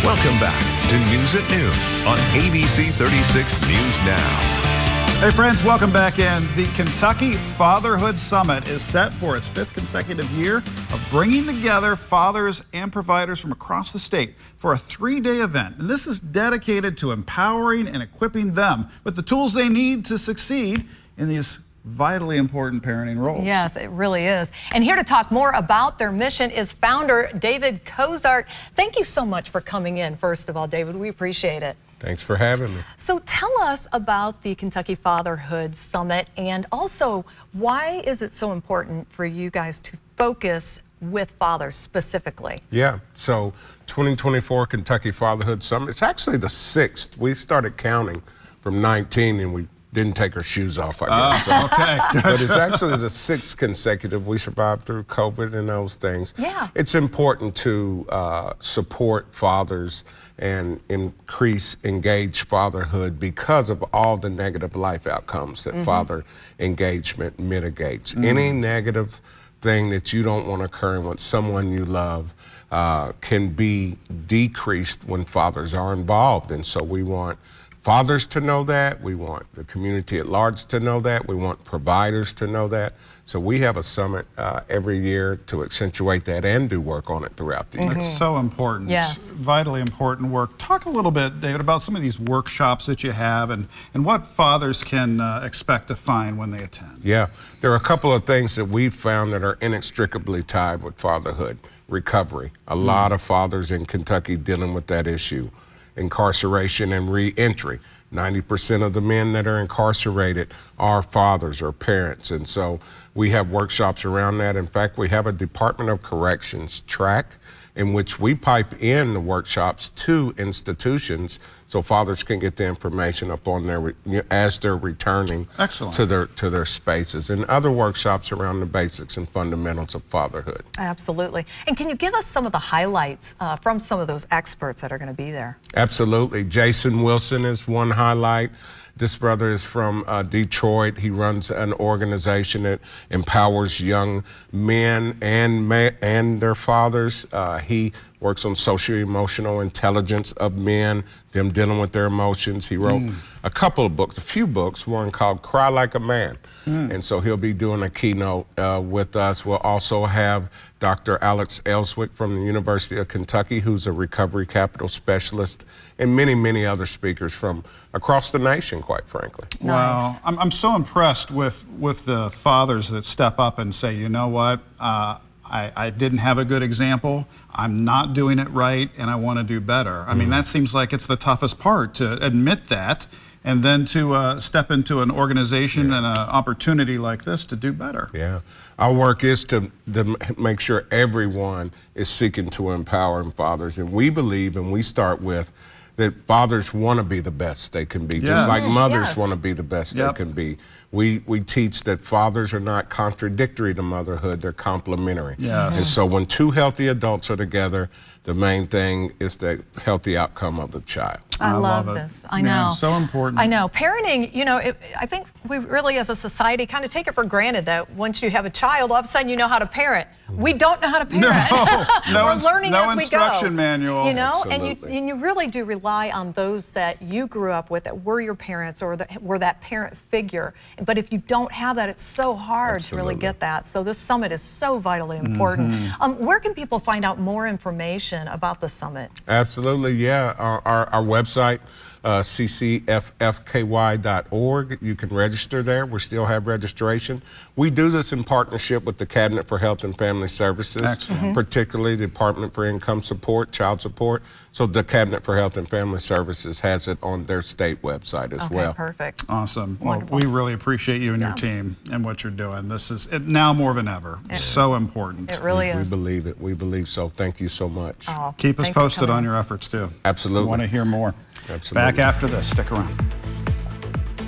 Welcome back to News at Noon on ABC 36 News Now. Hey friends, welcome back in. The Kentucky Fatherhood Summit is set for its 5th consecutive year of bringing together fathers and providers from across the state for a 3-day event. And this is dedicated to empowering and equipping them with the tools they need to succeed in these vitally important parenting roles. Yes, it really is. And here to talk more about their mission is founder David Cozart. Thank you so much for coming in, first of all, David. We appreciate it. Thanks for having me. So tell us about the Kentucky Fatherhood Summit, and also why is it so important for you guys to focus with fathers specifically? Yeah, so 2024 Kentucky Fatherhood Summit, it's actually the 6th. We started counting from 19 and we didn't take our shoes off, I guess. Okay. But it's actually the 6th consecutive. We survived through COVID and those things. Yeah. It's important to support fathers and increase engaged fatherhood because of all the negative life outcomes that father engagement mitigates. Any negative thing that you don't want to occur with someone you love can be decreased when fathers are involved. And so we want fathers to know that. We want the community at large to know that. We want providers to know that. So we have a summit every year to accentuate that and do work on it throughout the year. It's so important. Yes. Vitally important work. Talk a little bit, David, about some of these workshops that you have and what fathers can expect to find when they attend. Yeah, there are a couple of things that we've found that are inextricably tied with fatherhood. Recovery. A lot of fathers in Kentucky dealing with that issue. Incarceration and re-entry. 90% of the men that are incarcerated are fathers or parents, and so we have workshops around that. In fact, we have a Department of Corrections track in which we pipe in the workshops to institutions so fathers can get the information up on their as they're returning to their spaces, and other workshops around the basics and fundamentals of fatherhood. Absolutely. And can you give us some of the highlights from some of those experts that are going to be there? Absolutely. Jason Wilson is one highlight. This brother is from Detroit. He runs an organization that empowers young men and their fathers. He works on socio-emotional intelligence of men, them dealing with their emotions. He wrote a few books, one called Cry Like a Man. And so he'll be doing a keynote with us. We'll also have Dr. Alex Ellswick from the University of Kentucky, who's a recovery capital specialist, and many, many other speakers from across the nation, quite frankly. Wow. Nice. I'm so impressed with the fathers that step up and say, you know what, I didn't have a good example, I'm not doing it right, and I want to do better. I mean, that seems like it's the toughest part, to admit that, and then to step into an organization and an opportunity like this to do better. Yeah. Our work is to make sure everyone is seeking to empower fathers, and we believe, and we start with, that fathers want to be the best they can be, just like mothers want to be the best they can be. We teach that fathers are not contradictory to motherhood, they're complementary. And so when two healthy adults are together, the main thing is the healthy outcome of the child. I love this. I know. Yeah, so important. I know. Parenting, you know, I think we really as a society kind of take it for granted that once you have a child, all of a sudden you know how to parent. We don't know how to parent. We're learning as we go. No instruction manual. You know, Absolutely. and you really do rely on those that you grew up with, that were your parents or that were that parent figure. But if you don't have that, it's so hard to really get that. So this summit is so vitally important. Where can people find out more information about the summit? Absolutely, yeah. Our website, ccffky.org. You can register there. We still have registration. We do this in partnership with the Cabinet for Health and Family Services, particularly the Department for Income Support, Child Support. So the Cabinet for Health and Family Services has it on their state website as well. Perfect. Awesome. Wonderful. Well, we really appreciate you and your team and what you're doing. This is now more than ever so important. It really is. We believe it. We believe so. Thank you so much. Oh, Keep us posted on your efforts too. Absolutely. We want to hear more. Absolutely. Back after this. Stick around.